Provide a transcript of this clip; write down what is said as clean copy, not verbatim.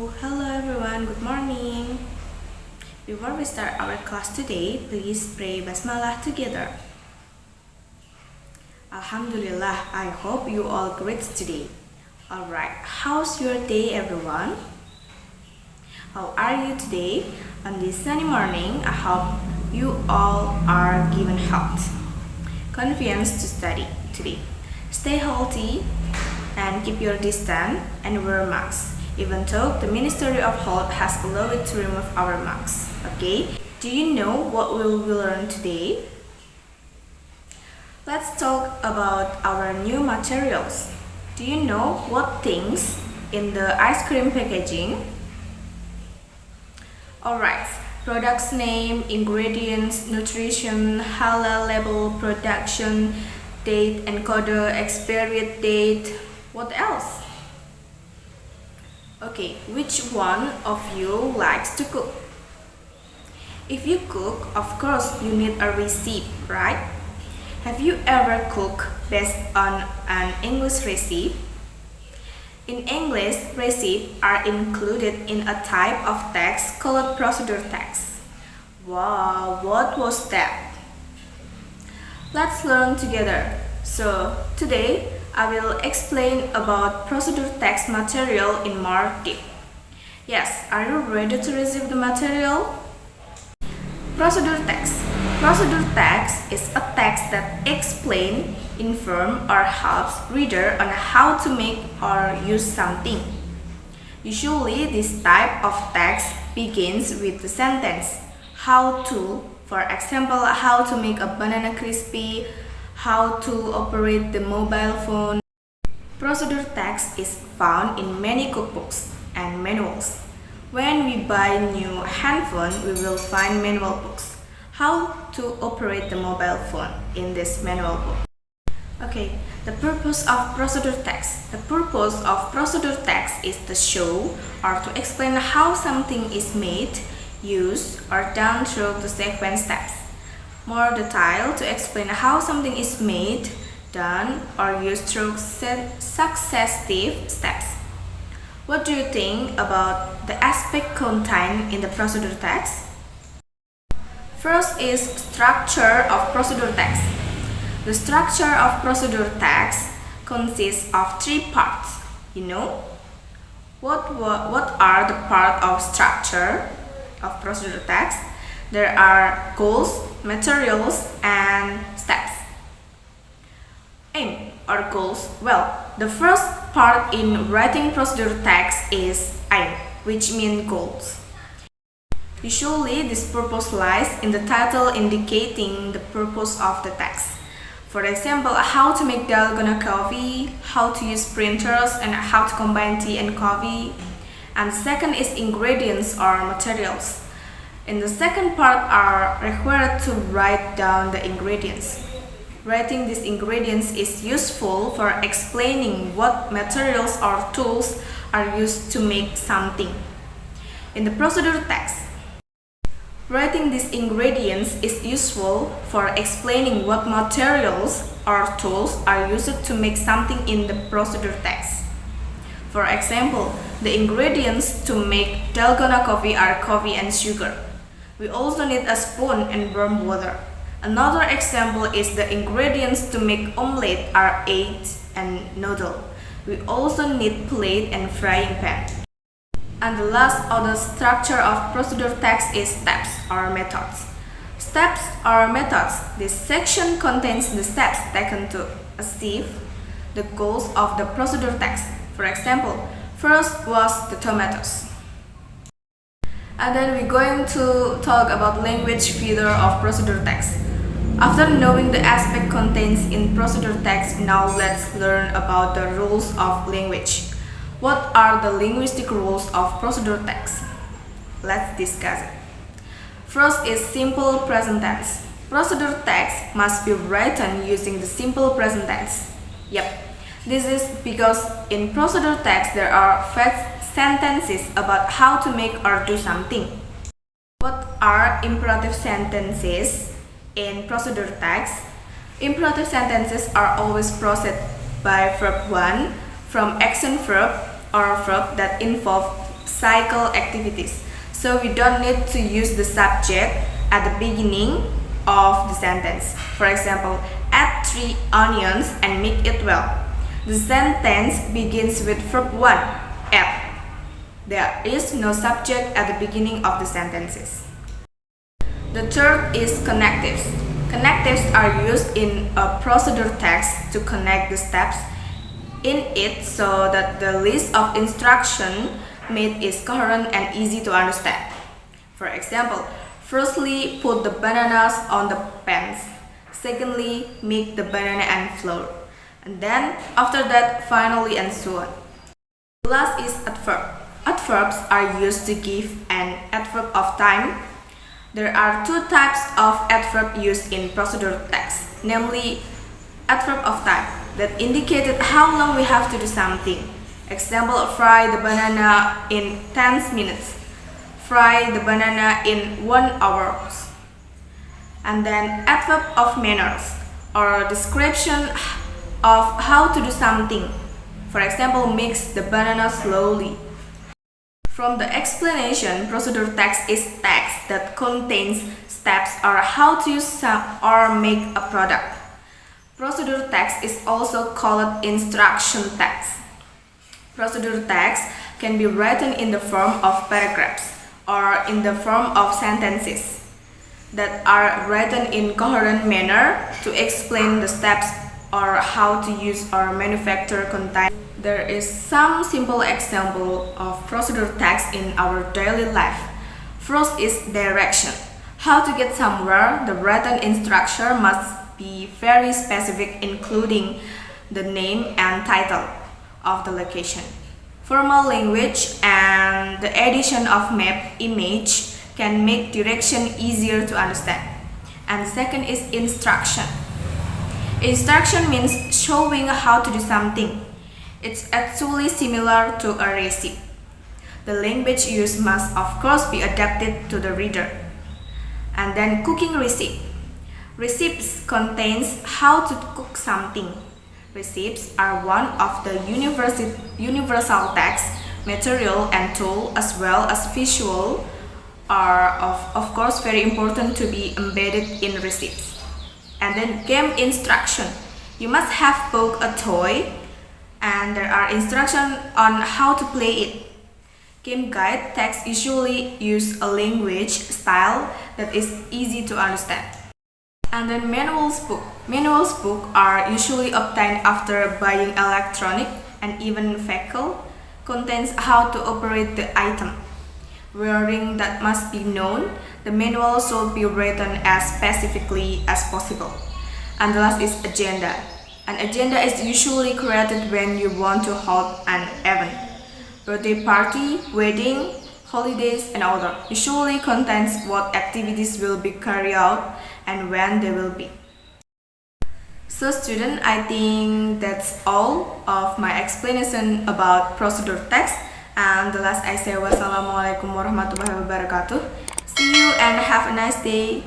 Hello everyone, good morning. Before we start our class today, please pray Basmalah together. Alhamdulillah, I hope you all great today. Alright, how's your day everyone? How are you today? On this sunny morning, I hope you all are given health, confidence to study today. Stay healthy and keep your distance and wear masks. Even though the Ministry of Health has allowed to remove our masks. Okay, do you know what we will learn today? Let's talk about our new materials. Do you know what things in the ice cream packaging? Alright, products name, ingredients, nutrition, halal label, production, date, encoder, expiry date. What else? Okay, which one of you likes to cook? If you cook, of course you need a recipe, right? Have you ever cooked based on an English recipe? In English, recipes are included in a type of text called procedure text. Wow, what was that? Let's learn together. So, today I will explain about procedure text material in more depth. Yes, are you ready to receive the material? Procedure text. Procedure text is a text that explains, informs, or helps reader on how to make or use something. Usually, this type of text begins with the sentence "how to." For example, how to make a banana crispy, how to operate the mobile phone. Procedure text is found in many cookbooks and manuals. When we buy new handphone, we will find manual books. How to operate the mobile phone in this manual book. Okay, the purpose of procedure text. The purpose of procedure text is to show or to explain how something is made, used, or done through the sequence steps. More detail to explain how something is made, done, or used through successive steps. What do you think about the aspect contained in the procedure text? First is structure of procedure text. The structure of procedure text consists of three parts. You know? What are the parts of structure of procedure text? There are goals, materials, and steps. Aim or goals. Well, the first part in writing procedure text is aim, which means goals. Usually, this purpose lies in the title indicating the purpose of the text. For example, how to make dalgona coffee, how to use printers, and how to combine tea and coffee. And the second is ingredients or materials. In the second part are required to write down the ingredients. Writing these ingredients is useful for explaining what materials or tools are used to make something. In the procedure text, writing these ingredients is useful for explaining what materials or tools are used to make something in the procedure text. For example, the ingredients to make dalgona coffee are coffee and sugar. We also need a spoon and warm water. Another example is the ingredients to make omelette are eggs and noodle. We also need plate and frying pan. And the last of the structure of procedure text is steps or methods. Steps or methods. This section contains the steps taken to achieve the goals of the procedure text. For example, first was the tomatoes. And then we're going to talk about language feature of procedure text. After knowing the aspect contained in procedure text, now let's learn about the rules of language. What are the linguistic rules of procedure text? Let's discuss it. First is simple present tense. Procedure text must be written using the simple present tense. Yep, this is because in procedure text there are sentences about how to make or do something. What are imperative sentences in procedure text? Imperative sentences are always preceded by verb 1 from action verb or verb that involve cycle activities. So we don't need to use the subject at the beginning of the sentence. For example, add 3 onions and make it well. The sentence begins with verb 1, add. There is no subject at the beginning of the sentences. The third is connectives. Connectives are used in a procedure text to connect the steps in it so that the list of instruction made is coherent and easy to understand. For example, firstly, put the bananas on the pans. Secondly, make the banana and flour. And then, after that, finally, and so on. The last is adverb. Adverbs are used to give an adverb of time. There are 2 types of adverb used in procedure text, namely adverb of time that indicated how long we have to do something. Example, fry the banana in 10 minutes. Fry the banana in 1 hour. And then adverb of manners or description of how to do something. For example, mix the banana slowly. From the explanation, procedure text is text that contains steps or how to use or make a product. Procedure text is also called instruction text. Procedure text can be written in the form of paragraphs or in the form of sentences that are written in coherent manner to explain the steps or how to use or manufacture content. There is some simple example of procedure text in our daily life. First is direction. How to get somewhere, the written instruction must be very specific, including the name and title of the location. Formal language and the addition of map image can make direction easier to understand. And the second is instruction. Instruction means showing how to do something. It's actually similar to a receipt. The language used must of course be adapted to the reader. And then cooking receipt. Recipes contains how to cook something. Recipes are one of the universal text, material and tool as well as visual are of course very important to be embedded in recipes. And then game instruction. You must have both a toy and there are instructions on how to play it. Game guide text usually use a language style that is easy to understand. And then manuals book. Manuals book are usually obtained after buying electronic and even vehicle. Contains how to operate the item. Wording that must be known. The manual should be written as specifically as possible. And the last is agenda. An agenda is usually created when you want to hold an event. Birthday party, wedding, holidays, and other usually contains what activities will be carried out and when they will be. So student, I think that's all of my explanation about procedure text. And the last I say wassalamualaikum warahmatullahi wabarakatuh. See you and have a nice day.